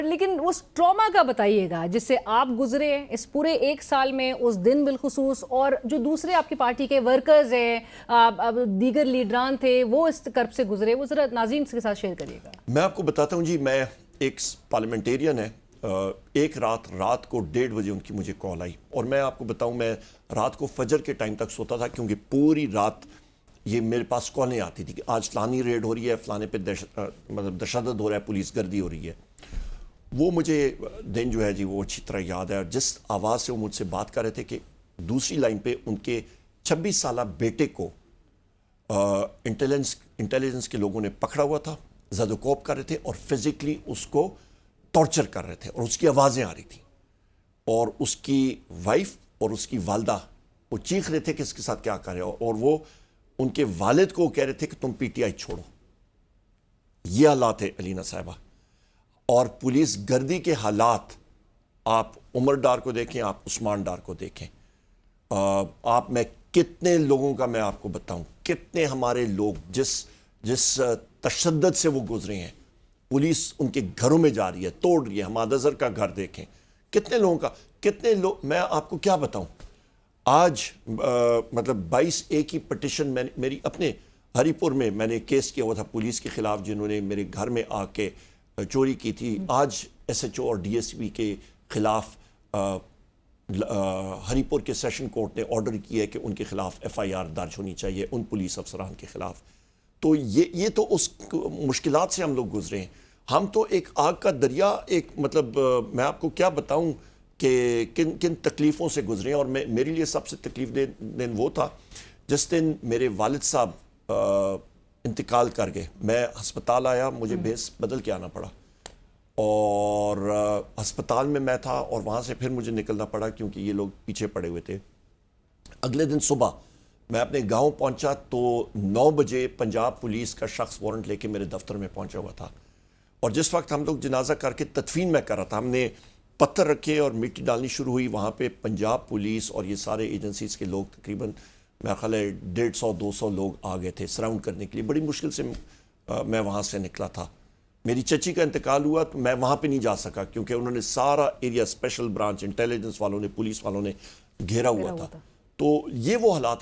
لیکن اس ٹراما کا بتائیے گا جس سے آپ گزرے اس پورے 1 سال میں، اس دن بالخصوص، اور جو دوسرے آپ کی پارٹی کے ورکرز ہیں، دیگر لیڈران تھے، وہ اس کرب سے گزرے، وہ ذرا ناظرین کے ساتھ شیئر کریے گا۔ میں آپ کو بتاتا ہوں جی، میں ایک پارلیمنٹیرین ہے، ایک رات کو 1:30 بجے ان کی مجھے کال آئی، اور میں آپ کو بتاؤں میں رات کو فجر کے ٹائم تک سوتا تھا، کیونکہ پوری رات یہ میرے پاس کالیں آتی تھی کہ آج فلانی ریڈ ہو رہی ہے، فلانے پہ تشدد ہو رہا ہے، پولیس گردی ہو رہی ہے۔ وہ مجھے دن جو ہے جی وہ اچھی طرح یاد ہے، اور جس آواز سے وہ مجھ سے بات کر رہے تھے کہ دوسری لائن پہ ان کے 26 سالہ بیٹے کو انٹیلیجنس کے لوگوں نے پکڑا ہوا تھا، زد و کوب کر رہے تھے اور فزیکلی اس کو ٹارچر کر رہے تھے، اور اس کی آوازیں آ رہی تھیں، اور اس کی وائف اور اس کی والدہ وہ چیخ رہے تھے کہ اس کے ساتھ کیا کر رہے ہو، اور وہ ان کے والد کو کہہ رہے تھے کہ تم پی ٹی آئی چھوڑو۔ یہ حالات ہے علینا صاحبہ، اور پولیس گردی کے حالات آپ عمر ڈار کو دیکھیں، آپ عثمان ڈار کو دیکھیں، آپ میں کتنے لوگوں کا میں آپ کو بتاؤں، کتنے ہمارے لوگ جس تشدد سے وہ گزرے ہیں، پولیس ان کے گھروں میں جا رہی ہے، توڑ رہی ہے۔ حماد اظہر کا گھر دیکھیں، کتنے لوگوں کا، کتنے لوگ، میں آپ کو کیا بتاؤں۔ آج مطلب 22A کی پٹیشن میری اپنے ہری پور میں میں نے کیس کیا ہوا تھا پولیس کے خلاف، جنہوں نے میرے گھر میں آ کے چوری کی تھی۔ آج SHO اور DSP کے خلاف ہری پور کے سیشن کورٹ نے آرڈر کیا ہے کہ ان کے خلاف FIR درج ہونی چاہیے، ان پولیس افسران کے خلاف۔ تو یہ تو اس مشکلات سے ہم لوگ گزرے ہیں۔ ہم تو ایک آگ کا دریا، ایک مطلب میں آپ کو کیا بتاؤں کہ کن تکلیفوں سے گزرے ہیں، اور میرے لیے سب سے تکلیف دن وہ تھا جس دن میرے والد صاحب انتقال کر گئے۔ میں ہسپتال آیا، مجھے بھیس بدل کے آنا پڑا، اور ہسپتال میں تھا، اور وہاں سے پھر مجھے نکلنا پڑا کیونکہ یہ لوگ پیچھے پڑے ہوئے تھے۔ اگلے دن صبح میں اپنے گاؤں پہنچا تو 9 بجے پنجاب پولیس کا شخص وارنٹ لے کے میرے دفتر میں پہنچا ہوا تھا، اور جس وقت ہم لوگ جنازہ کر کے تدفین میں کر رہا تھا، ہم نے پتھر رکھے اور مٹی ڈالنی شروع ہوئی۔ وہاں پہ پنجاب پولیس اور یہ سارے ایجنسیز کے لوگ تقریباً میرا خیال ہے 150-200 لوگ آ گئے تھے سراؤنڈ کرنے کے لیے۔ بڑی مشکل سے میں وہاں سے نکلا تھا۔ میری چچی کا انتقال ہوا تو میں وہاں پہ نہیں جا سکا کیونکہ انہوں نے سارا ایریا، اسپیشل برانچ، انٹیلیجنس والوں نے، پولیس والوں نے گھیرا ہوا تھا۔ تو یہ وہ حالات ہیں۔